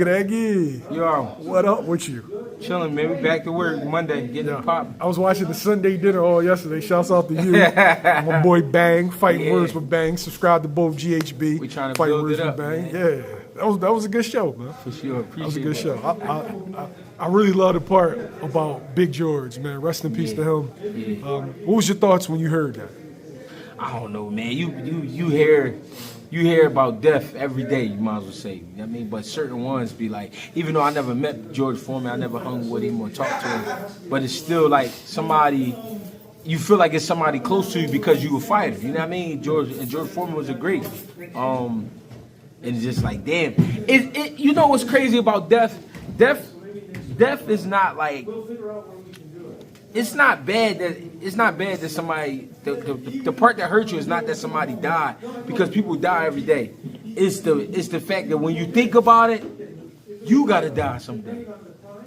Greggy. Yo. What up with you? Chilling, man. We back to work Monday, getting the pop. I was watching the Sunday dinner all yesterday. Shouts out to you. My boy Bang, Fighting Words with Bang. Subscribe to both GHB. We trying to Fighting build Words it up, with Bang. man. Yeah. That was a good show, man. For sure. Appreciate that was a good that. show. I really love the part about Big George, man. Rest in peace to him. Yeah. What was your thoughts when you heard that? I don't know, man. You hear about death every day, you might as well say. You know what I mean? But certain ones be like, even though I never met George Foreman, I never hung with him or talked to him, but it's still like somebody, you feel like it's somebody close to you because you a fighter. You know what I mean? George Foreman was a great. And it's just like, damn. You know what's crazy about death? Death is not like, it's not bad that somebody, the part that hurts you is not that somebody died, because people die every day. It's the fact that when you think about it, you gotta die someday.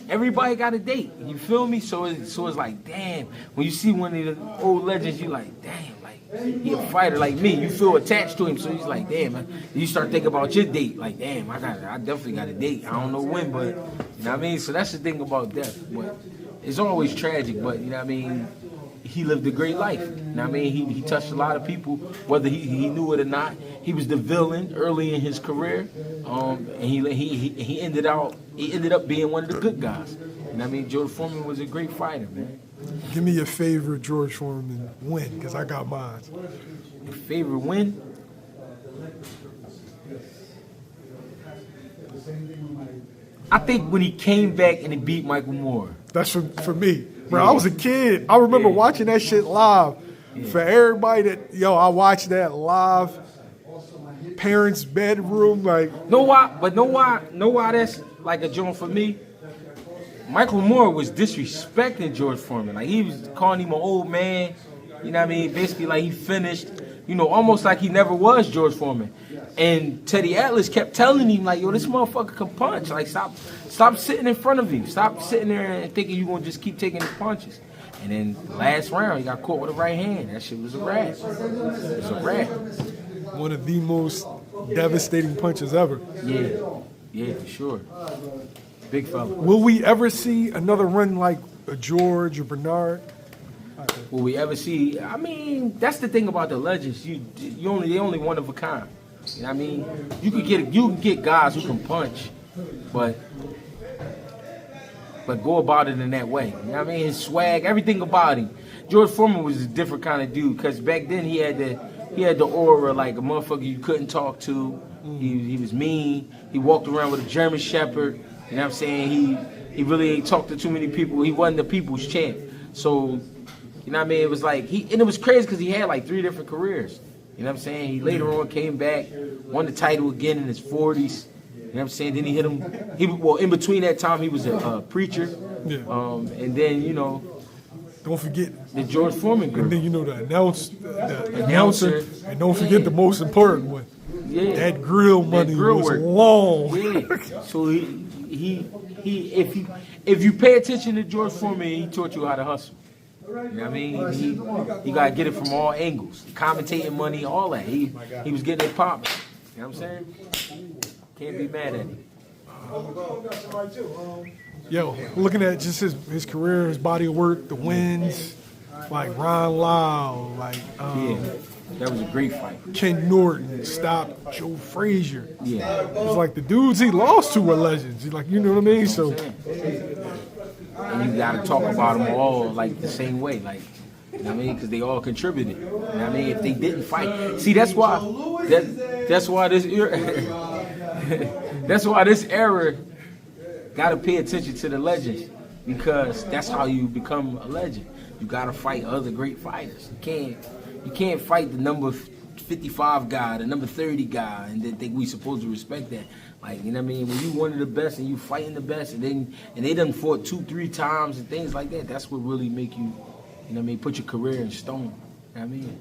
Everybody got a date. You feel me? So it's like, damn. When you see one of the old legends, you like, damn, like he a fighter like me. You feel attached to him, so he's like, damn. Man. You start thinking about your date, like, damn, I definitely got a date. I don't know when, but you know what I mean. So that's the thing about death. But it's always tragic, but you know what I mean. He lived a great life. You know what I mean? He touched a lot of people, whether he knew it or not. He was the villain early in his career, and he ended up being one of the good guys. You know what I mean? George Foreman was a great fighter, man. Give me your favorite George Foreman win, because I got mine. Your favorite win? I think when he came back and he beat Michael Moore. That's for me. Bro, I was a kid. I remember watching that shit live. For everybody that, I watched that live. Parents' bedroom, like. Know why that's like a joint for me? Michael Moore was disrespecting George Foreman. Like, he was calling him an old man. You know what I mean? Basically, like, he finished, almost like he never was George Foreman. And Teddy Atlas kept telling him, like, yo, this motherfucker can punch. Like, stop sitting in front of him. Stop sitting there and thinking you're going to just keep taking his punches. And then last round, he got caught with a right hand. That shit was a wrap. It was a wrap. One of the most devastating punches ever. Yeah, for sure. Big fella. Will we ever see another run like a George or Bernard? Will we ever see? I mean, that's the thing about the legends. They only one of a kind. You know what I mean? You can get guys who can punch, but go about it in that way. You know what I mean? His swag, everything about him. George Foreman was a different kind of dude, because back then he had the aura like a motherfucker you couldn't talk to. He was mean. He walked around with a German Shepherd. You know what I'm saying? He really ain't talked to too many people. He wasn't the people's champ. So, you know what I mean? It was like, and it was crazy because he had like 3 different careers. You know what I'm saying? He later on came back, won the title again in his 40s. You know what I'm saying? Then he hit him. In between that time, he was a preacher. Yeah. And then, don't forget the George Foreman group. And then, the announcer. And don't forget the most important one. Yeah. That grill money was work. long. Yeah. So if you pay attention to George Foreman, he taught you how to hustle. You know what I mean? You gotta get it from all angles. Commentating money, all that. He was getting it popping. You know what I'm saying? Can't be mad at him. Yo, looking at just his career, his body of work, the wins, like Ron Lau, like that was a great fight. Ken Norton stopped Joe Frazier. Yeah. It was like the dudes he lost to were legends. He's like, you know what I mean? So, and you gotta talk about them all like the same way, like, you know what I mean? Because they all contributed. You know what I mean? If they didn't fight, see, that's why this era gotta pay attention to the legends, because that's how you become a legend. You gotta fight other great fighters. You can't fight the number 55 guy, the number 30 guy, and then think we supposed to respect that. Like, you know what I mean? When you one of the best and you fighting the best, and they done fought 2-3 times and things like that, that's what really make you, you know what I mean, put your career in stone. You know what I mean?